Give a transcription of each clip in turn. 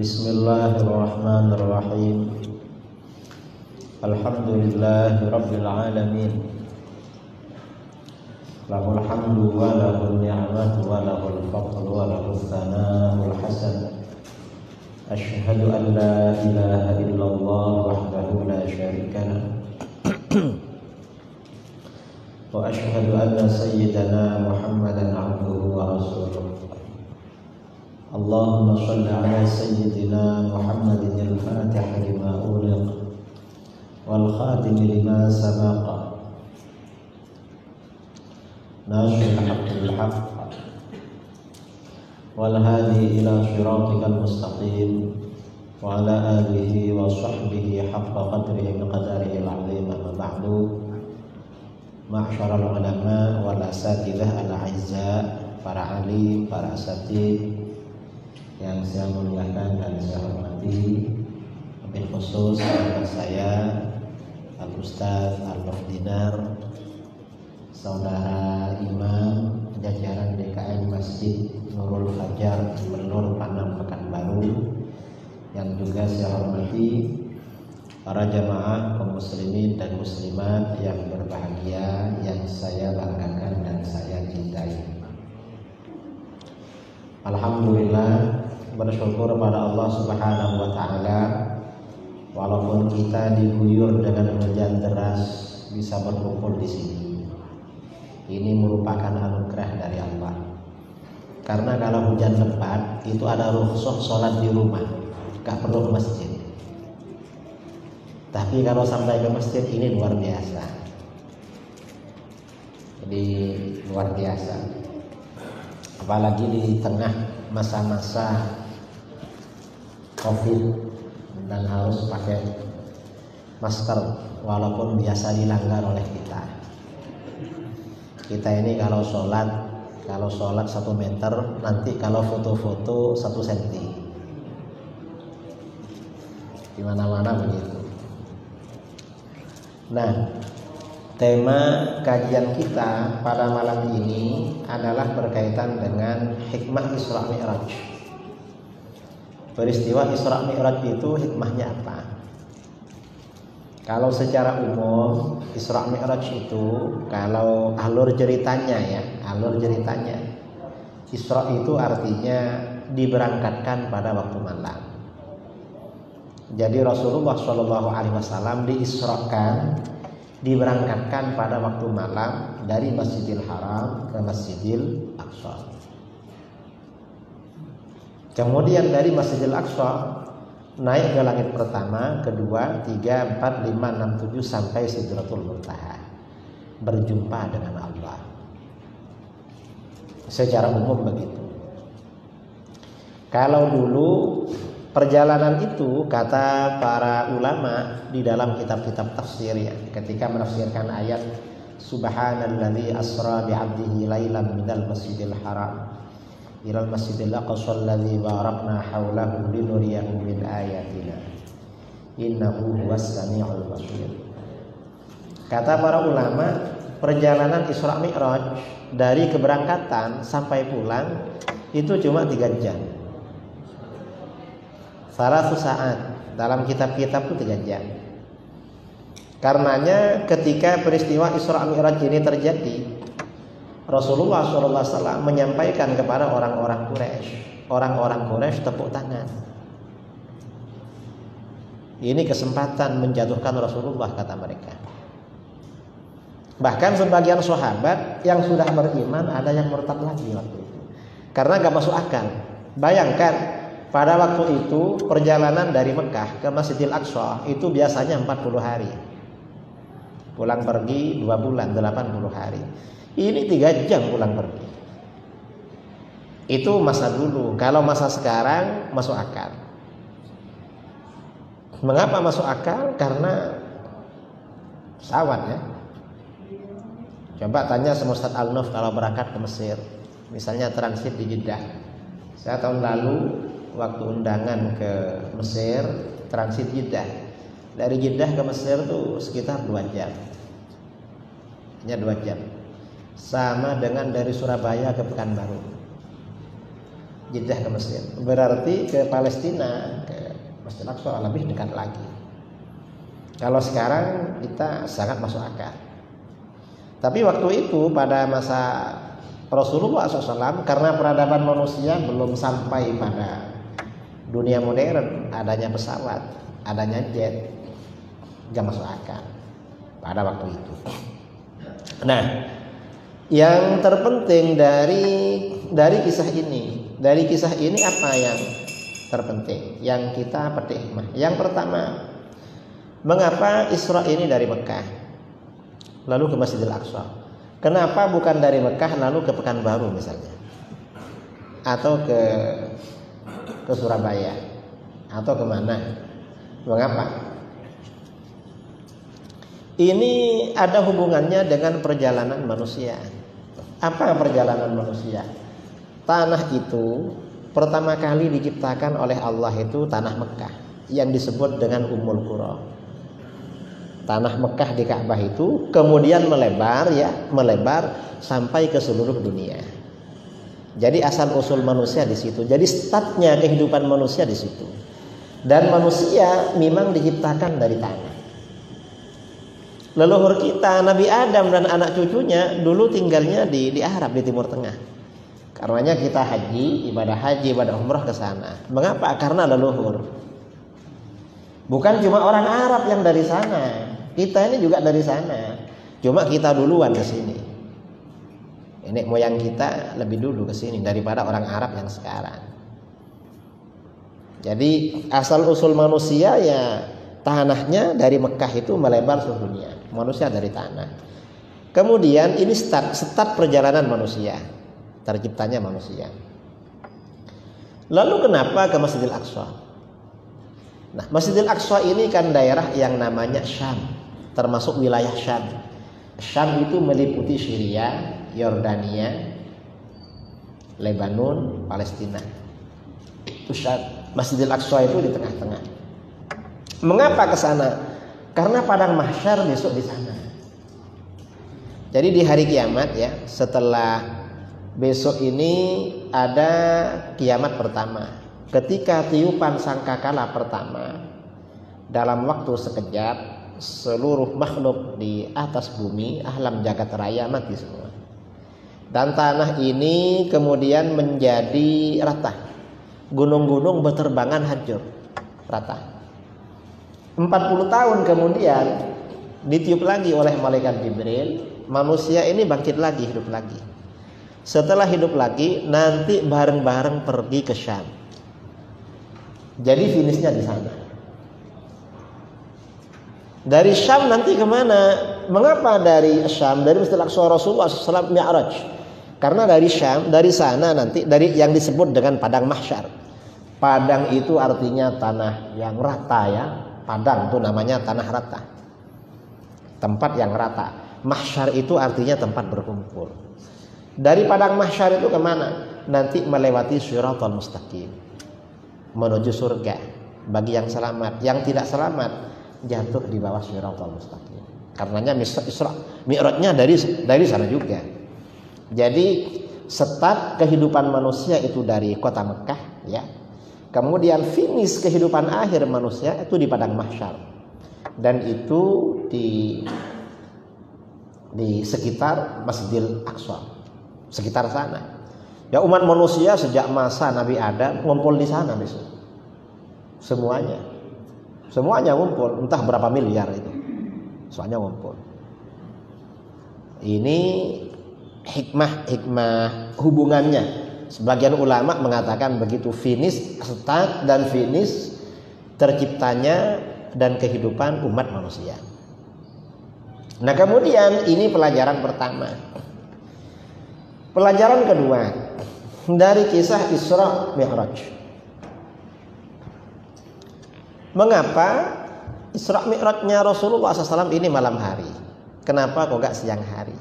Bismillahirrahmanirrahim. Alhamdulillahirabbil alamin. Lahul hamdu wa lahul ni'matu wa lahul fadlu wa lahul tsana'ul hasan. Asyhadu an la ilaha illallah wahdahu la syarika lah. Wa asyhadu anna sayyidana Muhammadan 'abduhu wa rasuluh. Allahumma shalli ala sayyidina Muhammadin al-fatih lima uliq wal khatim lima sabaqa nasrul haqqi bil haqq wal hadi ila siratikal mustaqim wa ala alihi wa sahbihi haqqa qadrihi wa qadarihi al-'azim. Amma ba'du, ma'syaral ulama wal asatidzah al-'azza, para alim, para asatidz yang saya muliakan dan saya hormati, wabil khusus saudara saya Al-Ustaz Al-Mufdinar, saudara Imam jajaran DKM Masjid Nurul Fajar Gubernur Panam Pekanbaru, yang juga saya hormati para jamaah kaum muslimin dan muslimat yang berbahagia, yang saya banggakan dan saya cintai. Alhamdulillah, bersyukur pada Allah Subhanahu wa taala, walaupun kita diguyur dengan hujan deras bisa berkumpul di sini. Ini merupakan anugerah dari Allah. Karena kalau hujan lebat itu ada rukhsah sholat di rumah, gak perlu ke masjid. Tapi kalau sampai ke masjid ini luar biasa. Jadi luar biasa. Apalagi di tengah masa-masa COVID dan harus pakai masker walaupun biasa dilanggar oleh kita. Kita ini kalau sholat 1 meter, nanti kalau foto-foto 1 senti. Di mana-mana begitu. Nah, tema kajian kita pada malam ini adalah berkaitan dengan hikmah Isra Mi'raj. Peristiwa Isra Mi'raj itu hikmahnya apa? Kalau secara umum Isra Mi'raj itu, kalau alur ceritanya Isra itu artinya diberangkatkan pada waktu malam. Jadi Rasulullah SAW diberangkatkan pada waktu malam dari Masjidil Haram ke Masjidil Aqsa. Kemudian dari Masjidil Aqsa naik ke langit pertama, kedua, 3, 4, 5, 6, 7 sampai Sidratul Muntaha, berjumpa dengan Allah. Secara umum begitu. Kalau dulu perjalanan itu, kata para ulama di dalam kitab-kitab tafsir ya, ketika menafsirkan ayat Subhanalladzi asra bi'abdihi lailan minal masjidil haram ilal masjidil aqsa alladzi barakna haulahu linuriyahu min ayatina innahu huwas samiul basir. Kata para ulama, perjalanan Isra Mi'raj dari keberangkatan sampai pulang itu cuma 3 jam. Salah saat dalam kitab-kitab itu 3 jam. Karenanya ketika peristiwa Isra Mi'raj ini terjadi, Rasulullah SAW menyampaikan kepada orang-orang Quraisy tepuk tangan. Ini kesempatan menjatuhkan Rasulullah, kata mereka. Bahkan sebagian sahabat yang sudah beriman ada yang murtad lagi waktu itu, karena gak masuk akal. Bayangkan pada waktu itu perjalanan dari Mekah ke Masjidil Aqsa itu biasanya 40 hari. Pulang pergi 2 bulan, 80 hari. Ini 3 jam pulang pergi. Itu masa dulu. Kalau masa sekarang masuk akal. Mengapa masuk akal? Karena pesawat ya. Coba tanya sama Ustaz Al-Nuf kalau berangkat ke Mesir, misalnya transit di Jeddah. Saya tahun lalu waktu undangan ke Mesir, transit Jeddah. Dari Jeddah ke Mesir tuh sekitar 2 jam. Hanya 2 jam. sama dengan dari Surabaya ke Pekanbaru, Jeddah ke Mesir. Berarti ke Palestina, ke Masjid Al-Aqsa lebih dekat lagi. Kalau sekarang kita sangat masuk akal. Tapi waktu itu pada masa Rasulullah SAW, karena peradaban manusia belum sampai pada dunia modern, adanya pesawat, adanya jet, gak masuk akal pada waktu itu. Nah, yang terpenting dari kisah ini apa yang terpenting yang kita petik hikmah? Yang pertama, mengapa Isra ini dari Mekah lalu ke Masjidil Aqsa? Kenapa bukan dari Mekah lalu ke Pekanbaru misalnya, atau ke Surabaya, atau kemana? Mengapa? Ini ada hubungannya dengan perjalanan manusia. Apa perjalanan manusia? Tanah itu pertama kali diciptakan oleh Allah itu tanah Mekah yang disebut dengan Ummul Qura. Tanah Mekah di Ka'bah itu kemudian melebar sampai ke seluruh dunia. Jadi asal usul manusia di situ. Jadi startnya kehidupan manusia di situ. Dan manusia memang diciptakan dari tanah. Leluhur kita Nabi Adam dan anak cucunya dulu tinggalnya di Arab, di Timur Tengah. Karenanya kita ibadah umrah ke sana. Mengapa? Karena leluhur. Bukan cuma orang Arab yang dari sana. Kita ini juga dari sana. Cuma kita duluan ke sini. Ini moyang kita lebih dulu ke sini daripada orang Arab yang sekarang. Jadi asal usul manusia ya tanahnya dari Mekah itu melebar seluruh dunia. Manusia dari tanah. Kemudian ini start perjalanan manusia, terciptanya manusia. Lalu kenapa ke Masjidil Aqsa? Nah, Masjidil Aqsa ini kan daerah yang namanya Syam, termasuk wilayah Syam. Syam itu meliputi Syria, Yordania, Lebanon, Palestina. Itu Syam. Masjidil Aqsa itu di tengah-tengah. Mengapa ke sana? Karena padang mahsyar besok di sana. Jadi di hari kiamat ya, setelah besok ini ada kiamat pertama. Ketika tiupan sangkakala pertama, dalam waktu sekejap seluruh makhluk di atas bumi, alam jagat raya mati semua. Dan tanah ini kemudian menjadi rata. Gunung-gunung berterbangan hancur, rata. 40 tahun kemudian ditiup lagi oleh malaikat Jibril, manusia ini bangkit lagi, hidup lagi. Setelah hidup lagi, nanti bareng-bareng pergi ke Syam. Jadi finishnya di sana. Dari Syam nanti kemana? Mengapa dari Syam? Dari Masjidil Aqsa Rasulullah SAW Mi'raj. Karena dari Syam, dari sana nanti, dari yang disebut dengan padang mahsyar. Padang itu artinya tanah yang rata ya. Padang itu namanya tanah rata. Tempat yang rata. Mahsyar itu artinya tempat berkumpul. Dari padang mahsyar itu kemana? Nanti melewati Shiratal Mustaqim, menuju surga bagi yang selamat. Yang tidak selamat jatuh di bawah Shiratal Mustaqim. Karenanya Mi'rajnya dari sana juga. Jadi start kehidupan manusia itu dari kota Mekah ya. Kemudian finish kehidupan akhir manusia itu di padang mahsyar. Dan itu di sekitar Masjidil Aqsa, sekitar sana. Ya umat manusia sejak masa Nabi Adam ngumpul di sana besok. Semuanya ngumpul, entah berapa miliar itu. Soalnya ngumpul. Ini hikmah hubungannya. Sebagian ulama mengatakan begitu finish, start dan finish terciptanya dan kehidupan umat manusia. Nah kemudian ini pelajaran pertama. Pelajaran kedua dari kisah Isra Mi'raj. Mengapa Isra Mi'rajnya Rasulullah SAW ini malam hari? Kenapa kok gak siang hari?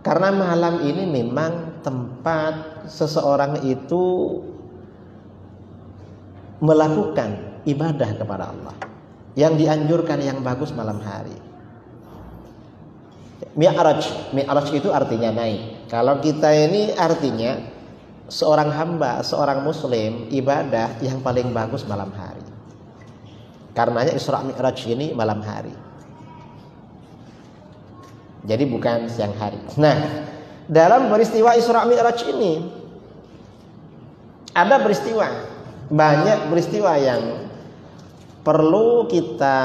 Karena malam ini memang tempat seseorang itu melakukan ibadah kepada Allah. Yang dianjurkan yang bagus malam hari. Mi'raj itu artinya naik. Kalau kita ini artinya seorang hamba, seorang muslim ibadah yang paling bagus malam hari. Karenanya Isra Mi'raj ini malam hari. Jadi bukan siang hari. Nah, dalam peristiwa Isra Mi'raj ini ada peristiwa, banyak peristiwa yang perlu kita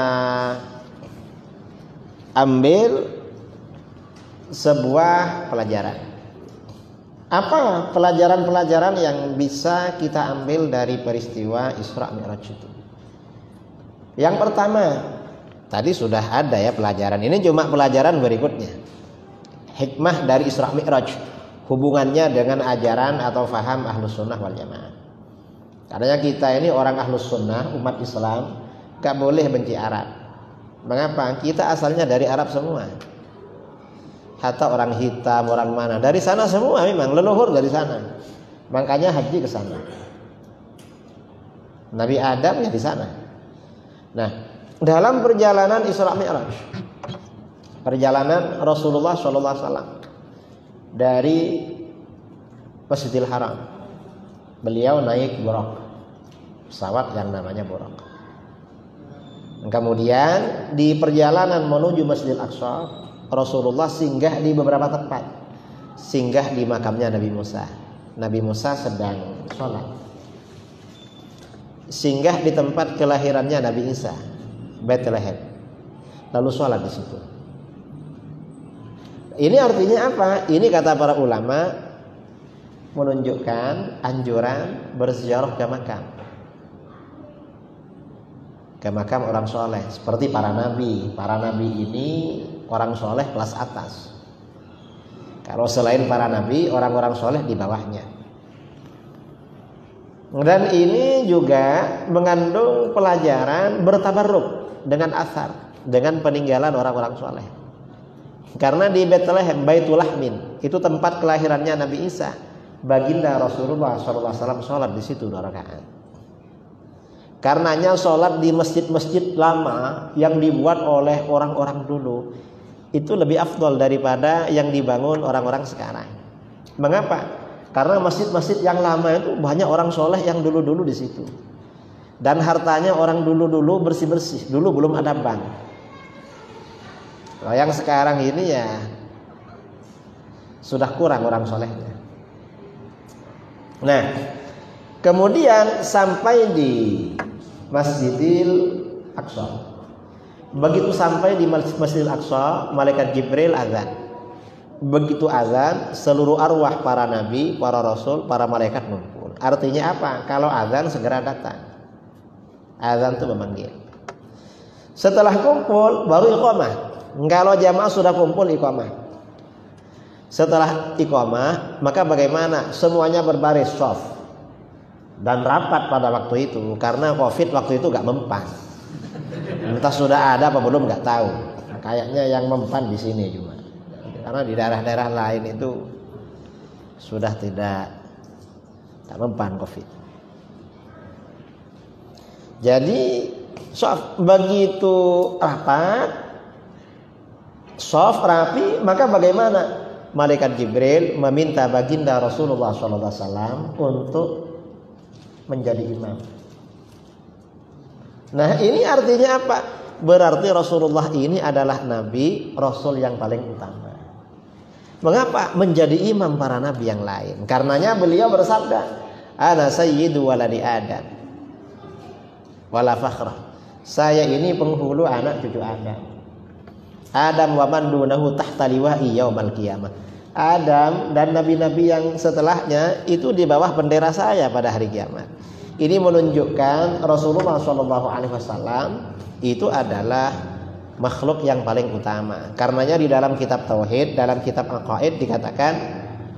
ambil sebuah pelajaran. Apa pelajaran-pelajaran yang bisa kita ambil dari peristiwa Isra Mi'raj itu? Yang pertama, tadi sudah ada ya pelajaran. Ini cuma pelajaran berikutnya. Hikmah dari Isra Mi'raj, hubungannya dengan ajaran atau faham Ahlus Sunnah wal Jamaah. Karena kita ini orang Ahlus Sunnah, umat Islam, gak boleh benci Arab. Mengapa? Kita asalnya dari Arab semua. Hatta orang hitam, orang mana, dari sana semua memang leluhur dari sana. Makanya haji ke sana. Nabi Adam ya di sana. Nah, dalam perjalanan Isra Mi'raj, perjalanan Rasulullah SAW dari Masjidil Haram, beliau naik buraq, pesawat yang namanya buraq. Kemudian di perjalanan menuju Masjidil Aqsa, Rasulullah singgah di beberapa tempat. Singgah di makamnya Nabi Musa. Nabi Musa sedang sholat. Singgah di tempat kelahirannya Nabi Isa, Bethlehem. Lalu sholat di situ. Ini artinya apa? Ini kata para ulama menunjukkan anjuran berziarah ke makam. Ke makam orang soleh. Seperti para nabi. Para nabi ini orang soleh kelas atas. Kalau selain para nabi, orang-orang soleh di bawahnya. Dan ini juga mengandung pelajaran bertabarruk dengan asar, dengan peninggalan orang-orang soleh. Karena di Bethlehem, Baitul Lahmin, itu tempat kelahirannya Nabi Isa. Baginda Rasulullah SAW sholat di situ 2 rakaat. Karenanya sholat di masjid-masjid lama yang dibuat oleh orang-orang dulu itu lebih afdol daripada yang dibangun orang-orang sekarang. Mengapa? Karena masjid-masjid yang lama itu banyak orang soleh yang dulu-dulu di situ. Dan hartanya orang dulu-dulu bersih-bersih. Dulu belum ada bank. Kalau yang sekarang ini ya sudah kurang orang solehnya. Nah, kemudian sampai di Masjidil Aqsa. Begitu sampai di Masjidil Aqsa, malaikat Jibril azan. Begitu azan, seluruh arwah para nabi, para rasul, para malaikat ngumpul. Artinya apa? Kalau azan segera datang. Azan itu memanggil. Setelah kumpul baru iqamah. Kalau jamaah sudah kumpul iqamah. Setelah iqamah, maka bagaimana? Semuanya berbaris shaf dan rapat pada waktu itu karena Covid waktu itu gak mempan. Entah sudah ada apa belum nggak tahu. Kayaknya yang mempan di sini cuma. Karena di daerah-daerah lain itu sudah tidak mempan Covid. Jadi begitu rapat, soft rapi, maka bagaimana? Malaikat Jibril meminta baginda Rasulullah SAW untuk menjadi imam. Nah, ini artinya apa? Berarti Rasulullah ini adalah nabi, rasul yang paling utama. Mengapa? Menjadi imam para nabi yang lain. Karenanya beliau bersabda, "Ana sayyidu waladi Adam wala fakhrah." Saya ini penghulu anak cucu Adam. Adam wa man dunahu tahta liwa'i yaumal qiyamah. Adam dan nabi-nabi yang setelahnya itu di bawah bendera saya pada hari kiamat. Ini menunjukkan Rasulullah SAW itu adalah makhluk yang paling utama. Karenanya di dalam kitab Tauhid, dalam kitab Aqaid dikatakan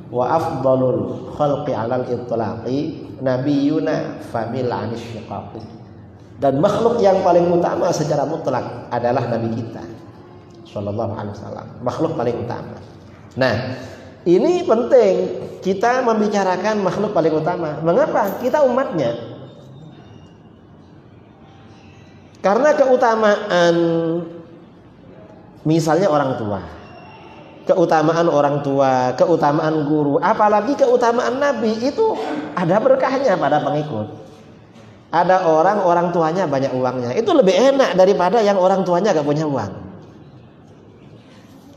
wa afdalul khalqi 'alal itlaqi nabiyuna famil 'anis syiqaqi. Dan makhluk yang paling utama secara mutlak adalah nabi kita sallallahu alaihi wasallam. Makhluk paling utama. Nah, ini penting kita membicarakan makhluk paling utama. Mengapa? Kita umatnya. Karena keutamaan misalnya orang tua. keutamaan orang tua, keutamaan guru, apalagi keutamaan Nabi itu ada berkahnya pada pengikut. Ada orang tuanya banyak uangnya, itu lebih enak daripada yang orang tuanya gak punya uang.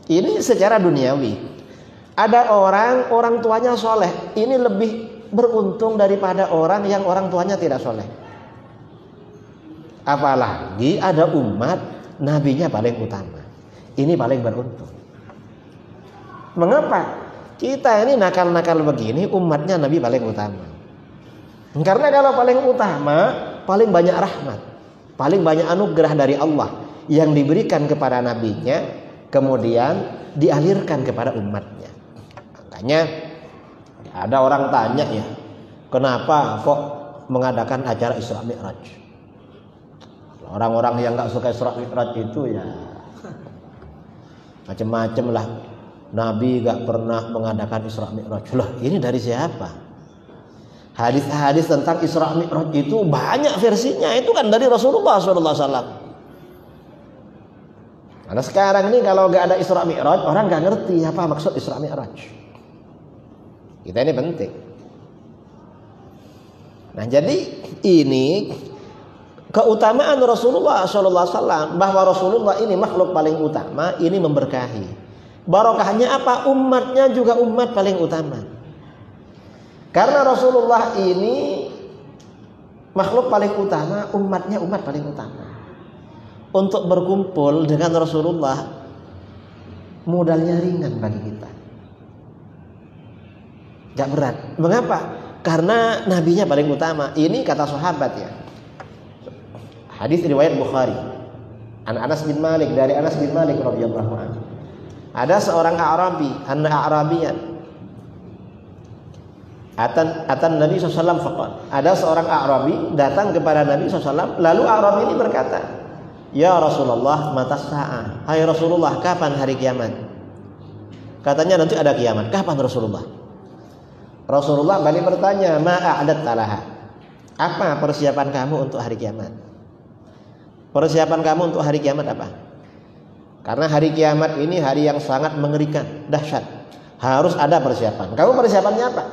Ini secara duniawi. Ada orang tuanya soleh, ini lebih beruntung daripada orang yang orang tuanya tidak soleh. Apalagi ada umat nabinya paling utama, ini paling beruntung. Mengapa? Kita ini nakal-nakal begini, umatnya Nabi paling utama. Karena kalau paling utama, paling banyak rahmat, paling banyak anugerah dari Allah yang diberikan kepada nabinya, kemudian dialirkan kepada umatnya. Makanya ada orang tanya ya, kenapa kok mengadakan acara Isra Mi'raj? Orang-orang yang gak suka Isra Mi'raj itu ya macam-macam lah. Nabi gak pernah mengadakan Isra Mi'raj. Lah, ini dari siapa? Hadis-hadis tentang Isra Mi'raj itu banyak versinya. Itu kan dari Rasulullah SAW. Karena sekarang ini kalau gak ada Isra Mi'raj, orang gak ngerti apa maksud Isra Mi'raj. Kita ini penting. Nah, jadi ini keutamaan Rasulullah SAW, bahwa Rasulullah ini makhluk paling utama, ini memberkahi. Barokahnya apa? Umatnya juga umat paling utama. Karena Rasulullah ini makhluk paling utama, umatnya umat paling utama. Untuk berkumpul dengan Rasulullah modalnya ringan bagi kita, gak berat. Mengapa? Karena nabinya paling utama. Ini kata sahabat ya. Hadis riwayat Bukhari. An Anas bin Malik, dari Anas bin Malik radhiyallahu anhu. Ada seorang Arabi, Arabian. Atan Nabi SAW faqala. Ada seorang Arabi datang kepada Nabi SAW. Lalu Arabi ini berkata, Ya Rasulullah, mata sa'ah. Hai Rasulullah, kapan hari kiamat? Katanya nanti ada kiamat. Kapan Rasulullah? Rasulullah balik bertanya, ma'a'adat talaha. Apa persiapan kamu untuk hari kiamat? Persiapan kamu untuk hari kiamat apa? Karena hari kiamat ini hari yang sangat mengerikan, dahsyat. Harus ada persiapan. Kamu persiapannya apa?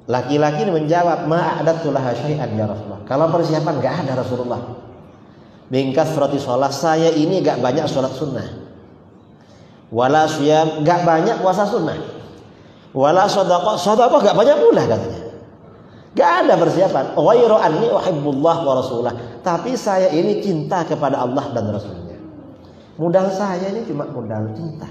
Laki-laki ini menjawab, ma'a'adattu laha syai'an ya Rasulullah. Kalau persiapan gak ada Rasulullah. Bingkas roti sholat, saya ini gak banyak sholat sunnah. Wala syiyam, gak banyak puasa sunnah. Wala sodaqah gak banyak pula katanya. Gak ada persiapan. Ghairu anni uhibbullah wa rasulah. Tapi saya ini cinta kepada Allah dan Rasulnya. Modal saya ini cuma modal cinta.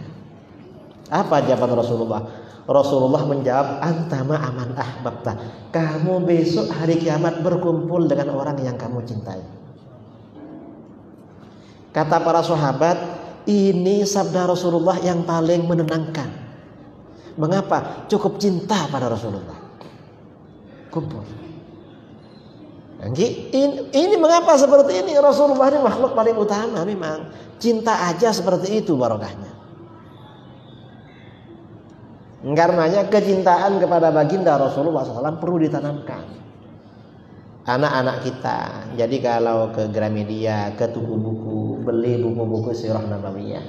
Apa jawaban Rasulullah? Rasulullah menjawab, anta ma'aman ahbabta. Kamu besok hari kiamat berkumpul dengan orang yang kamu cintai. Kata para sahabat, ini sabda Rasulullah yang paling menenangkan. Mengapa? Cukup cinta pada Rasulullah. Kumpul. Ini mengapa seperti ini? Rasulullah ini makhluk paling utama memang. Cinta aja seperti itu barokahnya. Karenanya kecintaan kepada baginda Rasulullah SAW perlu ditanamkan. Anak-anak kita. Jadi kalau ke Gramedia, ke toko buku, beli buku-buku sirah nabawiyah,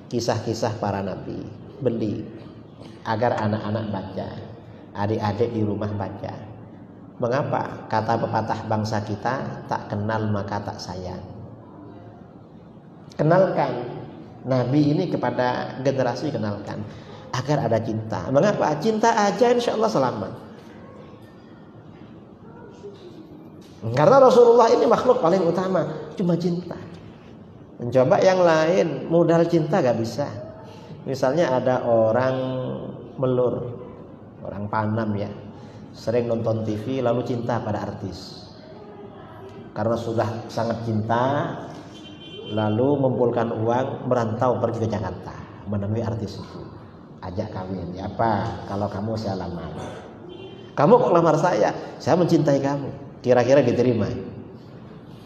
kisah-kisah para nabi, beli agar anak-anak baca, adik-adik di rumah baca. Mengapa? Kata pepatah bangsa kita, tak kenal maka tak sayang. Kenalkan Nabi ini kepada generasi, kenalkan agar ada cinta. Mengapa? Cinta aja insya Allah selamat. Karena Rasulullah ini makhluk paling utama, cuma cinta. Mencoba yang lain, modal cinta gak bisa. Misalnya ada orang melur, orang Panam ya, sering nonton TV lalu cinta pada artis. Karena sudah sangat cinta, lalu mengumpulkan uang, merantau pergi ke Jakarta menemui artis itu, ajak kawin. Ya apa? Kalau kamu saya lamar. Kamu kok lamar saya? Saya mencintai kamu. Kira-kira diterima?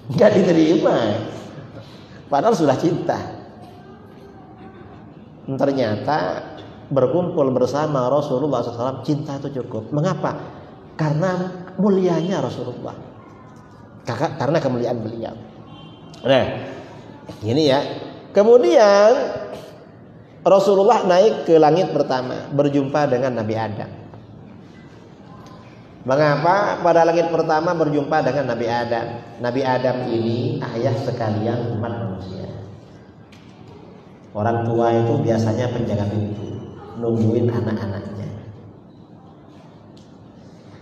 Enggak diterima. Padahal sudah cinta. Ternyata berkumpul bersama Rasulullah SAW, cinta itu cukup. Mengapa? Karena mulianya Rasulullah. Karena kemuliaan beliau. Nah, ini ya. Kemudian Rasulullah naik ke langit pertama, berjumpa dengan Nabi Adam. Mengapa pada langit pertama berjumpa dengan Nabi Adam? Nabi Adam ini ayah sekalian umat manusia. Orang tua itu biasanya penjaga pintu, nungguin anak-anaknya.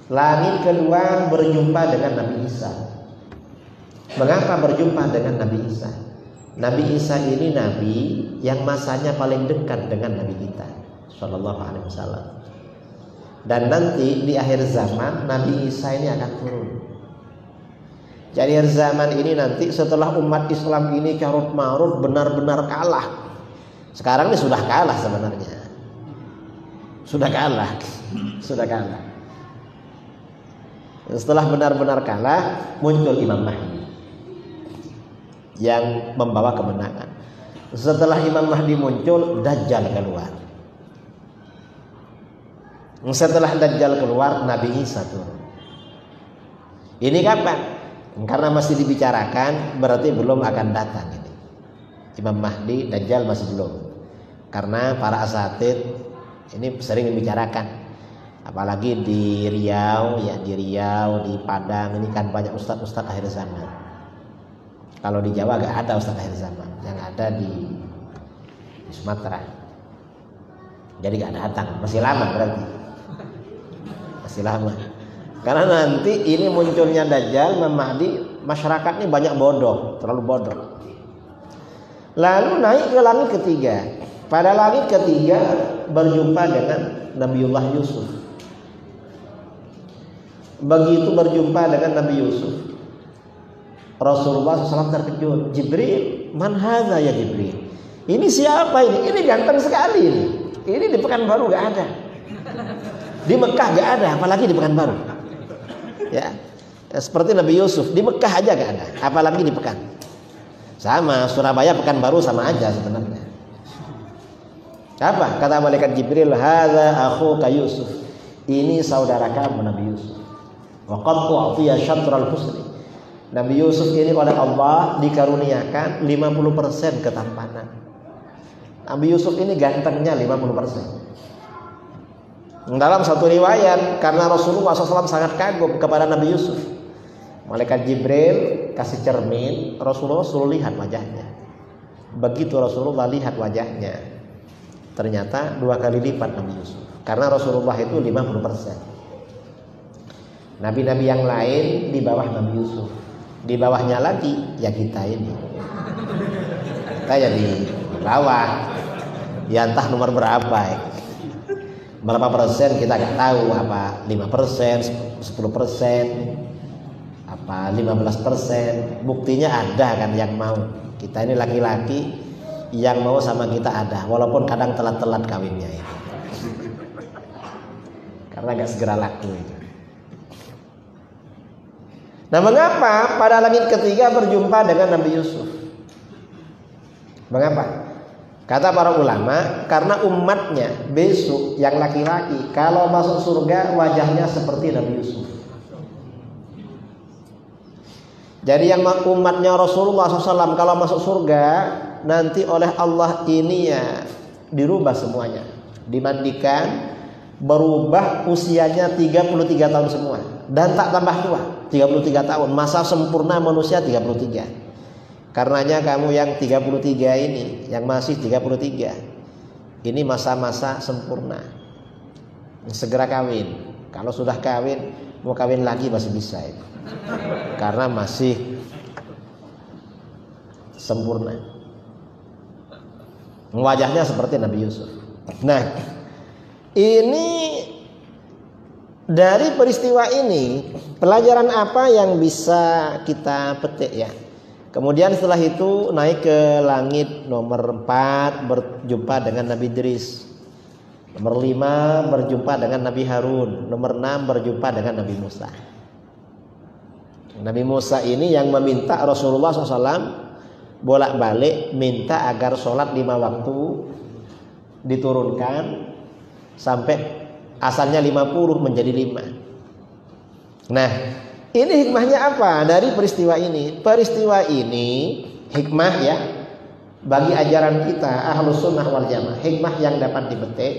Langit kedua berjumpa dengan Nabi Isa. Mengapa berjumpa dengan Nabi Isa? Nabi Isa ini nabi yang masanya paling dekat dengan Nabi kita, Sallallahu Alaihi Wasallam. Dan nanti di akhir zaman Nabi Isa ini akan turun. Jadi akhir zaman ini nanti setelah umat Islam ini carut marut benar-benar kalah. Sekarang ini sudah kalah sebenarnya. Sudah kalah. Setelah benar-benar kalah, muncul Imam Mahdi yang membawa kemenangan. Setelah Imam Mahdi muncul, Dajjal keluar. Setelah Dajjal keluar, Nabi Isa turun. Ini kapan? Karena masih dibicarakan, berarti belum akan datang ini. Imam Mahdi, Dajjal masih belum. Karena para asatid ini sering membicarakan. Apalagi di Riau, di Padang, ini kan banyak ustadz-ustadz akhir zaman. Kalau di Jawa gak ada ustadz akhir zaman, yang ada di Sumatera. Jadi gak datang, masih lama berarti. Masih lama. Karena nanti ini munculnya Dajjal, Imam Mahdi, masyarakat ini banyak bodoh, terlalu bodoh. Lalu naik ke langit ketiga. Pada langit ketiga berjumpa dengan Nabiullah Yusuf. Begitu berjumpa dengan Nabi Yusuf, Rasulullah SAW terkejut. Jibril, man hadza ya Jibril? Ini siapa ini? Ini ganteng sekali ini. Ini di Pekanbaru gak ada. Di Mekah gak ada, apalagi di Pekanbaru. Ya, seperti Nabi Yusuf, di Mekah aja gak ada, apalagi di Pekan. Sama, Surabaya Pekanbaru sama aja sebenarnya. Apa? Kata malaikat Jibril, hadza akhuka Yusuf. Ini saudara kamu Nabi Yusuf. Wa qad u'tiya syatral husni. Nabi Yusuf ini oleh Allah dikaruniakan 50% ketampanan. Nabi Yusuf ini gantengnya 50%. Dalam satu riwayat, karena Rasulullah SAW sangat kagum kepada Nabi Yusuf, malaikat Jibril kasih cermin, Rasulullah suruh lihat wajahnya. Begitu Rasulullah lihat wajahnya, ternyata 2 kali lipat Nabi Yusuf. Karena Rasulullah itu 50%. Nabi-nabi yang lain di bawah Nabi Yusuf. Di bawahnya lagi ya kita ini. Kita ya di bawah. Ya entah nomor berapa ya. Berapa persen kita gak tahu, apa 5%, 10%, apa 15%. Buktinya ada kan yang mau. Kita ini laki-laki yang mau sama kita ada, walaupun kadang telat-telat kawinnya ya. Karena gak segera laku itu. Nah, mengapa pada langit ketiga berjumpa dengan Nabi Yusuf? Mengapa? Kata para ulama, karena umatnya besok yang laki-laki kalau masuk surga wajahnya seperti Nabi Yusuf. Jadi yang umatnya Rasulullah SAW kalau masuk surga nanti oleh Allah ini ya dirubah semuanya, dimandikan, berubah usianya 33 tahun semua dan tak tambah tua. 33 tahun, masa sempurna manusia 33. Karenanya kamu yang 33 ini, yang masih 33, ini masa-masa sempurna. Segera kawin. Kalau sudah kawin, mau kawin lagi masih bisa itu. Karena masih sempurna. Wajahnya seperti Nabi Yusuf. Nah, ini dari peristiwa ini, pelajaran apa yang bisa kita petik ya? Kemudian setelah itu naik ke langit nomor 4, berjumpa dengan Nabi Idris. Nomor 5 berjumpa dengan Nabi Harun. Nomor 6 berjumpa dengan Nabi Musa. Nabi Musa ini yang meminta Rasulullah SAW bolak-balik minta agar sholat 5 waktu diturunkan sampai asalnya 50 menjadi 5. Nah, ini hikmahnya apa dari peristiwa ini? Peristiwa ini hikmah ya. bagi ajaran kita Ahlus Sunnah wal Jamaah, hikmah yang dapat dipetik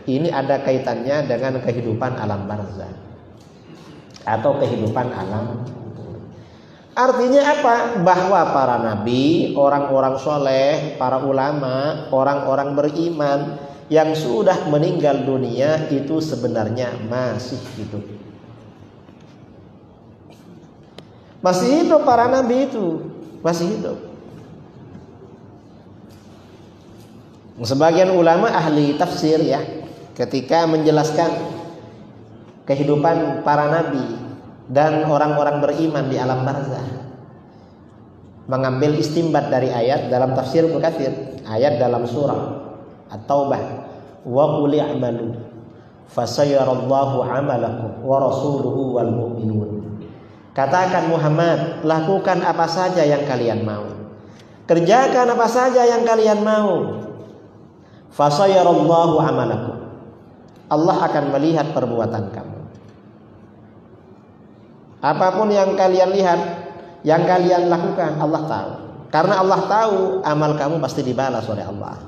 ini ada kaitannya dengan kehidupan alam barzakh atau kehidupan alam. Artinya apa? Bahwa para nabi, orang-orang soleh, para ulama, orang-orang beriman yang sudah meninggal dunia itu sebenarnya masih hidup. Masih hidup para nabi itu, masih hidup. Sebagian ulama ahli tafsir ya, ketika menjelaskan kehidupan para nabi dan orang-orang beriman di alam barzakh, mengambil istimbat dari ayat dalam tafsir Ibnu Katsir, ayat dalam surah At-Taubah, wa qul i'malu fasayarallahu 'amalakum wa rasuluhu wal mu'minun. Katakan Muhammad, lakukan apa saja yang kalian mau, kerjakan apa saja yang kalian mau, fasayarallahu 'amalakum, Allah akan melihat perbuatan kamu. Apapun yang kalian lihat, yang kalian lakukan, Allah tahu. Karena Allah tahu amal kamu pasti dibalas oleh Allah.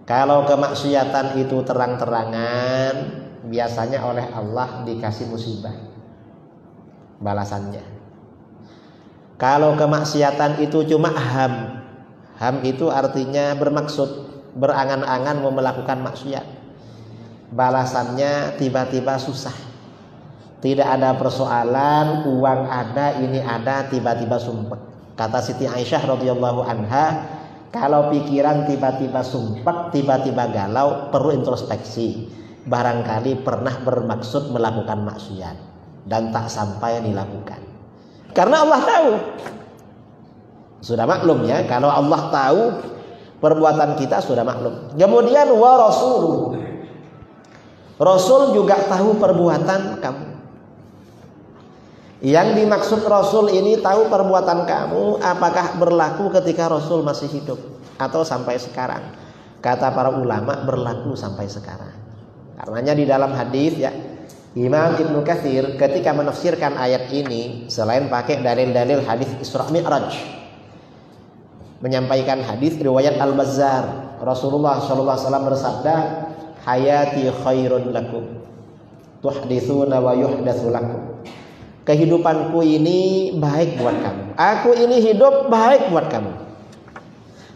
Kalau kemaksiatan itu terang-terangan, biasanya oleh Allah dikasih musibah balasannya. Kalau kemaksiatan itu cuma ham itu artinya bermaksud, berangan-angan mau melakukan maksiat, balasannya tiba-tiba susah. Tidak ada persoalan, uang ada, ini ada, tiba-tiba sumpek. Kata Siti Aisyah radhiyallahu anha, kalau pikiran tiba-tiba sumpek, tiba-tiba galau, perlu introspeksi. Barangkali pernah bermaksud melakukan maksiat dan tak sampai dilakukan. Karena Allah tahu. Sudah maklum ya, kalau Allah tahu perbuatan kita sudah maklum. Kemudian wa rasuluh, Rasul juga tahu perbuatan kamu. Yang dimaksud Rasul ini tahu perbuatan kamu, apakah berlaku ketika Rasul masih hidup atau sampai sekarang? Kata para ulama berlaku sampai sekarang. Karenanya di dalam hadis ya, Imam Ibnu Katsir ketika menafsirkan ayat ini, selain pakai dalil-dalil hadis Isra Mi'raj, menyampaikan hadis riwayat Al-Bazzar, Rasulullah SAW bersabda, hayati khairun lakum, tuhditsuna wa yuhdatsu lakum. Kehidupanku ini baik buat kamu. Aku ini hidup baik buat kamu.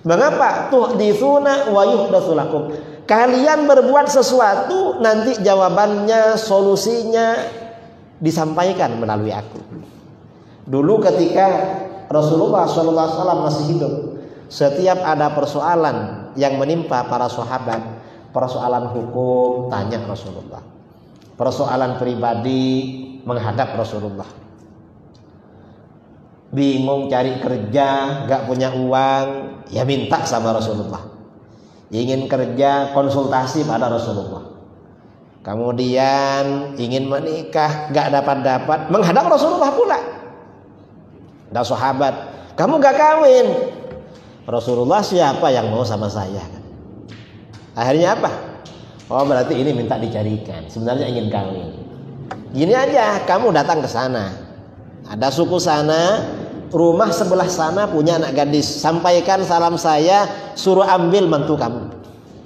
Mengapa? Tuhditsuna wa yuhdatsu lakum. Kalian berbuat sesuatu, nanti jawabannya, solusinya disampaikan melalui aku. Dulu ketika Rasulullah SAW masih hidup, setiap ada persoalan yang menimpa para sahabat, persoalan hukum tanya Rasulullah, persoalan pribadi menghadap Rasulullah. Bingung cari kerja, gak punya uang, ya minta sama Rasulullah. Ingin kerja, konsultasi pada Rasulullah. Kemudian ingin menikah, gak dapat-dapat, menghadap Rasulullah pula. Ada sahabat, kamu gak kawin. Rasulullah, siapa yang mau sama saya? Akhirnya apa? Oh, berarti ini minta dicarikan. Sebenarnya ingin kawin. Gini aja, kamu datang ke sana, ada suku sana, rumah sebelah sana punya anak gadis, sampaikan salam saya, suruh ambil mantu kamu.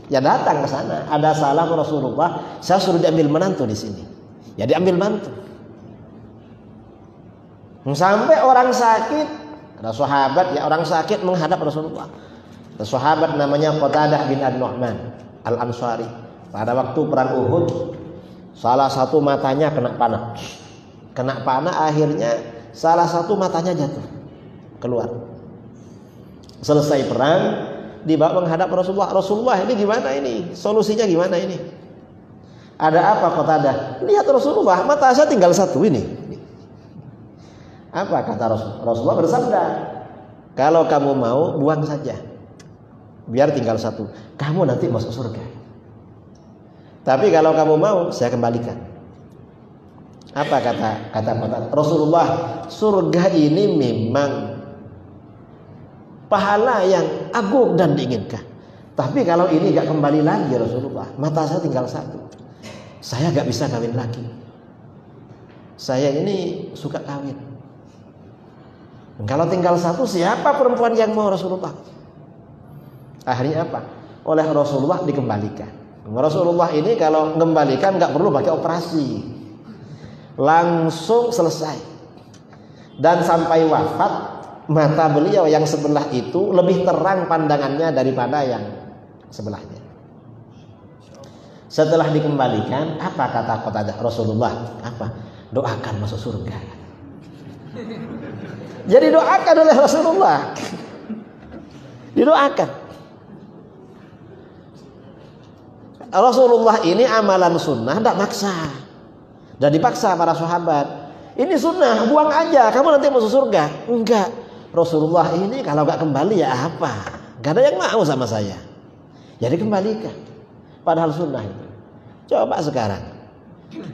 Ya datang ke sana, ada salam Rasulullah, saya suruh diambil menantu di sini. Ya diambil mantu. Sampai orang sakit, ada sahabat ya orang sakit menghadap Rasulullah. Ada sahabat namanya Qatadah bin An-Nu'man Al-Ansari. Pada waktu perang Uhud, salah satu matanya kena panah. Kena panah, akhirnya salah satu matanya jatuh keluar. Selesai perang, dibawa menghadap Rasulullah. Rasulullah, ini gimana ini? Solusinya gimana ini? Ada apa Qatadah? Lihat Rasulullah, mata saya tinggal satu ini. Apa kata Rasulullah? Rasulullah bersabda, kalau kamu mau buang saja, biar tinggal satu. Kamu nanti masuk surga. Tapi kalau kamu mau, saya kembalikan. Apa kata Rasulullah? Surga ini memang pahala yang agung dan diinginkan. Tapi kalau ini gak kembali lagi Rasulullah, mata saya tinggal satu, saya gak bisa kawin lagi. Saya ini suka kawin. Kalau tinggal satu, siapa perempuan yang mau Rasulullah? Akhirnya apa? Oleh Rasulullah dikembalikan. Rasulullah ini kalau mengembalikan nggak perlu pakai operasi, langsung selesai. Dan sampai wafat mata beliau yang sebelah itu lebih terang pandangannya daripada yang sebelahnya. Setelah dikembalikan, apa kata Rasulullah? Apa? Doakan masuk surga. Jadi doakan oleh Rasulullah. Didoakan. Rasulullah ini amalan sunnah tidak maksa. Dan dipaksa para sahabat. Ini sunnah, buang aja, kamu nanti masuk surga. Enggak. Rasulullah ini kalau nggak kembali ya apa? Gak ada yang mau sama saya. Jadi kembalikan. Padahal sunnah itu. Coba sekarang.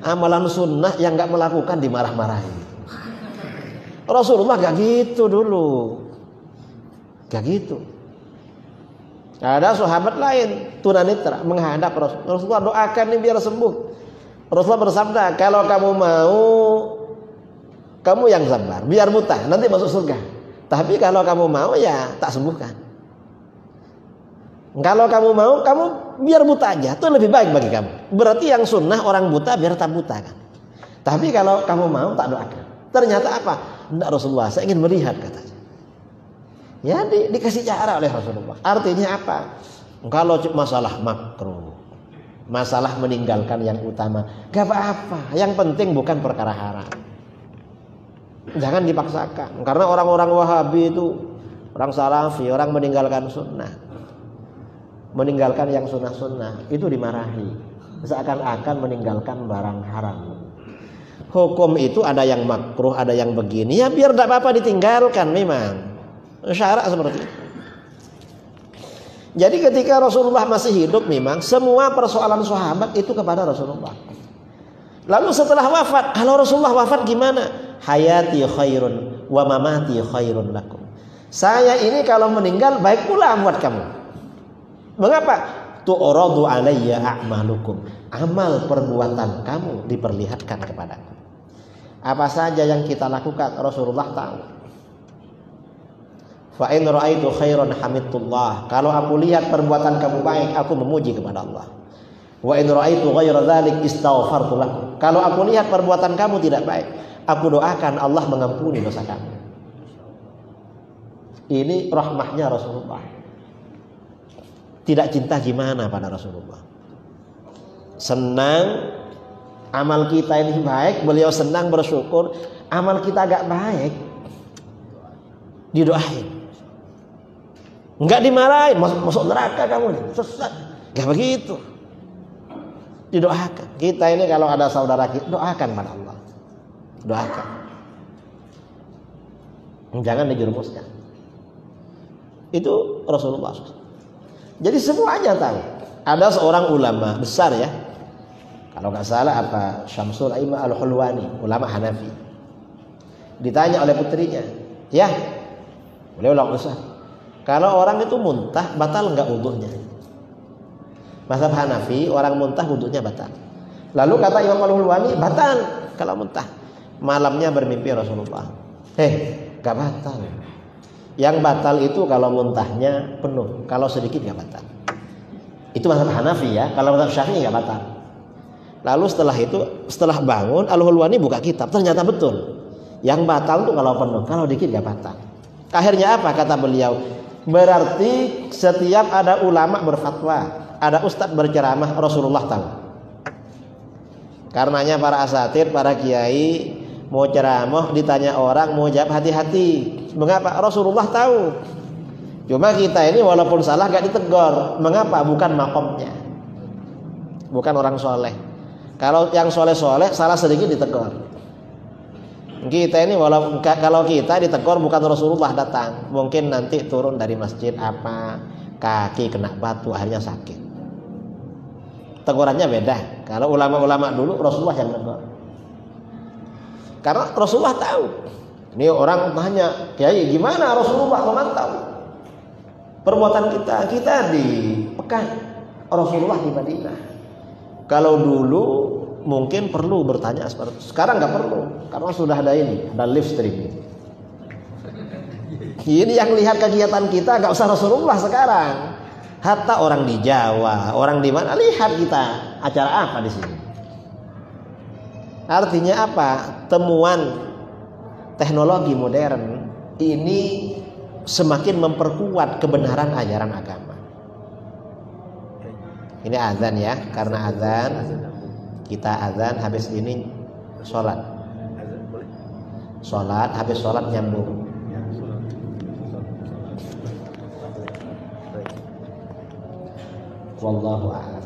Amalan sunnah yang nggak melakukan dimarah-marahi. Rasulullah gak gitu dulu. Gak gitu. Ada sahabat lain tunanetra menghadap Rasulullah, doakan nih biar sembuh. Rasulullah bersabda, kalau kamu mau, kamu yang sabar, biar buta, nanti masuk surga. Tapi kalau kamu mau ya tak sembuhkan. Kalau kamu mau, kamu biar buta aja, itu lebih baik bagi kamu. Berarti yang sunnah orang buta biar tak buta kan. Tapi kalau kamu mau tak doakan. Ternyata apa? Tidak Rasulullah, saya ingin melihat katanya. Ya dikasih cara oleh Rasulullah. Artinya apa? Kalau masalah makruh, masalah meninggalkan yang utama, gak apa-apa. Yang penting bukan perkara haram. Jangan dipaksakan. Karena orang-orang Wahabi itu, orang Salafi, orang meninggalkan sunnah, meninggalkan yang sunnah-sunnah, itu dimarahi. Seakan-akan meninggalkan barang haram. Hukum itu ada yang makruh, ada yang begini. Ya biar tidak apa-apa ditinggalkan memang. Syarat seperti itu. Jadi ketika Rasulullah masih hidup memang semua persoalan sahabat itu kepada Rasulullah. Lalu setelah wafat, kalau Rasulullah wafat gimana? Hayati khairun wa mamati khairun lakum. Saya ini kalau meninggal baik pula buat kamu. Mengapa? Tu'radu alayya a'malukum. Amal perbuatan kamu diperlihatkan kepadaku. Apa saja yang kita lakukan Rasulullah tahu. Fa in ra'aitu khairan hamidullah. Kalau aku lihat perbuatan kamu baik, aku memuji kepada Allah. Wa in ra'aitu ghaira dzalik istaghfartu lakum. Kalau aku lihat perbuatan kamu tidak baik, aku doakan Allah mengampuni dosa kamu. Ini rahmahnya Rasulullah. Tidak cinta gimana pada Rasulullah. Senang amal kita ini baik, beliau senang bersyukur. Amal kita agak baik, didoain. Enggak dimarahin, masuk neraka kamu nih, sesat. Enggak begitu. Didoakan. Kita ini kalau ada saudara kita, doakan pada Allah. Doakan. Jangan dijerumuskan. Itu Rasulullah. Jadi semuanya tahu. Ada seorang ulama besar ya. Kalau nggak salah apa Syamsul Aimah Al-Hulwani, ulama Hanafi. Ditanya oleh putrinya, ya, beliau ulama besar. Kalau orang itu muntah, batal nggak wudunya? Mazhab Hanafi, orang muntah wudunya batal. Lalu kata Imam Al-Hulwani, batal kalau muntah. Malamnya bermimpi Rasulullah. Nggak batal. Yang batal itu kalau muntahnya penuh, kalau sedikit nggak batal. Itu mazhab Hanafi ya. Kalau mazhab Syafi'i nggak batal. Lalu setelah bangun, Al-Hulwani buka kitab, ternyata betul. Yang batal itu kalau penuh, kalau dikit nggak batal. Akhirnya apa kata beliau? Berarti setiap ada ulama berfatwa, ada ustadz berceramah, Rasulullah tahu. Karenanya para asatid, para kiai mau ceramah ditanya orang mau jawab hati-hati. Mengapa? Rasulullah tahu. Cuma kita ini walaupun salah gak ditegur. Mengapa? Bukan makomnya, bukan orang soleh. Kalau yang soleh-soleh salah sedikit ditegur. Kita ini kalau kita ditegur bukan Rasulullah datang, mungkin nanti turun dari masjid apa, kaki kena batu akhirnya sakit. Tegurannya beda. Kalau ulama-ulama dulu Rasulullah yang tegur. Karena Rasulullah tahu. Ini orang tanya, "Kiai, gimana Rasulullah memantau perbuatan kita?" Kita di Mekah, Rasulullah di Madinah. Kalau dulu mungkin perlu bertanya seperti itu. Sekarang nggak perlu, karena sudah ada live streaming. Ini yang lihat kegiatan kita nggak usah Rasulullah sekarang. Hatta orang di Jawa, orang di mana, lihat kita acara apa di sini. Artinya apa? Temuan teknologi modern ini semakin memperkuat kebenaran ajaran agama. Ini azan ya, karena azan kita azan habis ini sholat. Sholat habis sholat nyambung. Wallahu a'lam.